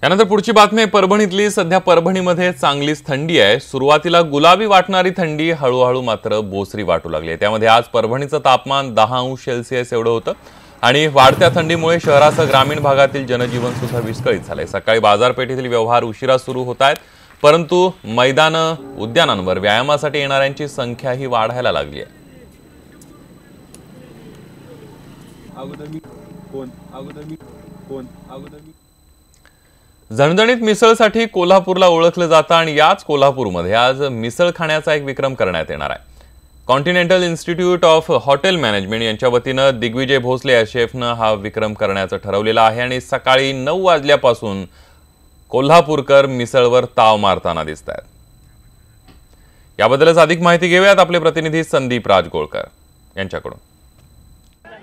यानंतर पुढची बातमी परभणीतली। सध्या परभणीमध्ये चांगलीच थंडी आहे। सुरुवातीला गुलाबी वाटणारी थंडी हळूहळू मात्र बोसरी वाटू लागली आहे। त्यामध्ये आज परभणीचं तापमान 10 अंश सेल्सिअस एवढं होतं आणि वाढत्या थंडीमुळे शहरासह ग्रामीण भागातील जनजीवन सुद्धा विस्कळीत झालंय। सकाळी बाजारपेठेतील व्यवहार उशिरा सुरू होत आहेत, परंतु मैदानं उद्यानांवर व्यायामासाठी येणाऱ्यांची संख्याही वाढायला लागली आहे। झणझणीत मिसळसाठी कोल्हापूरला ओळखलं जातं आणि याच कोल्हापूरमध्ये आज मिसळ खाण्याचा एक विक्रम करण्यात येणार आहे। Continental institute of hotel management यांच्या वतीनं दिग्विजय भोसले या शेफनं हा विक्रम करण्याचं ठरवलेलं आहे आणि सकाळी 9 वाजल्यापासून कोल्हापूरकर मिसळवर ताव मारताना दिसतात। याबद्दलच अधिक माहिती घेऊयात आपले प्रतिनिधी संदीप राजगोळकर यांच्याकडून।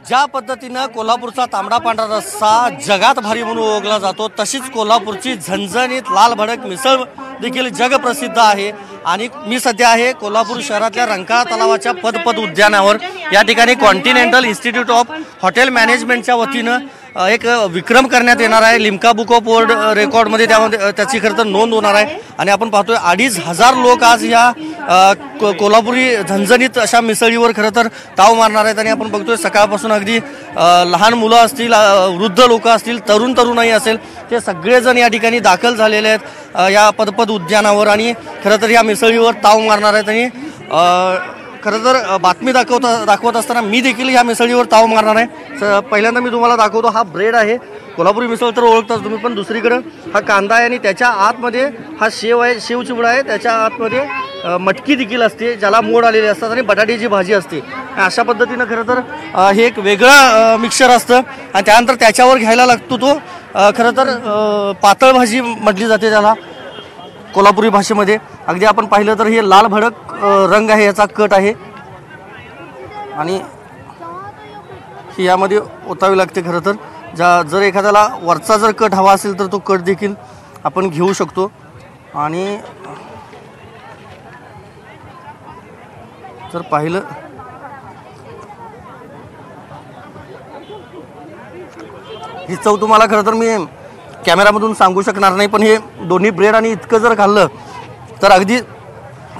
ज्या पद्धतीनं कोल्हापूरचा तांबडा पांढरा रस्सा जगात भारी म्हणून ओळखला जातो, तशीच कोल्हापूरची झणझणीत लाल भडक मिसळ देखील जगप्रसिद्ध आहे। आणि मी सध्या आहे कोल्हापूर शहरातल्या रंकाळा तलावाच्या पदपद उद्यानावर। या ठिकाणी कॉन्टिनेंटल इन्स्टिट्यूट ऑफ हॉटेल मॅनेजमेंटच्या वतीनं एक विक्रम करण्यात येणार आहे। लिम्का बुक ऑफ वर्ल्ड रेकॉर्डमध्ये त्याची खरं तर नोंद होणार आहे। आणि आपण पाहतोय 2,500 लोक आज या कोल्हापुरी झणझणीत अशा मिसळीवर खरं तर ताव मारणार आहेत। आणि आपण बघतोय सकाळपासून अगदी लहान मुलं असतील, वृद्ध लोक असतील, तरुणाई असेल, ते सगळेजण या ठिकाणी दाखल झालेले आहेत या पदपद उद्यानावर आणि खरं तर या मिसळीवर ताव मारणार आहेत। आणि खरं तर बातमी दाखवत असताना मी देखील या मिसळीवर ताव मारणार आहे। पहिल्यांदा मी तुम्हाला दाखवतो, हा ब्रेड आहे। कोल्हापुरी मिसळ तर ओळखताच तुम्ही, पण दुसरीकडे हा कांदा आहे आणि त्याच्या आतमध्ये हा शेव आहे, शेव चिवडा आहे। त्याच्या आतमध्ये मटकी देखील असते, ज्याला मोड आलेले असतात, आणि बटाट्याची भाजी असते। अशा पद्धतीनं खरं तर हे एक वेगळं मिक्सचर असतं आणि त्यानंतर त्याच्यावर घ्यायला लागतो तो खरं तर पातळ भाजी म्हटली जाते त्याला कोल्हापुरी भाषेमध्ये। अगदी आपण पाहिलं तर हे लाल भडक रंग आहे, याचा कट आहे आणि ही यामध्ये ओतावी लागते। खरं तर जर एखाद्याला वरचा जर कट हवा असेल तर तो कट देखील आपण घेऊ शकतो। आणि जर पाहिलं ही चव तुम्हाला खरं तर मी कॅमेरामधून सांगू शकणार नाही, पण हे दोन्ही ब्रेड आणि इतकं जर खाल्लं तर अगदी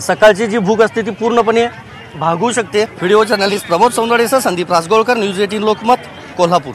सकाळची जी भूक असते ती पूर्णपणे भागू शकते। व्हिडिओ जर्नलिस्ट प्रमोद सौंदडेसह संदीप राजगोळकर, न्यूज 18 लोकमत, कोल्हापूर।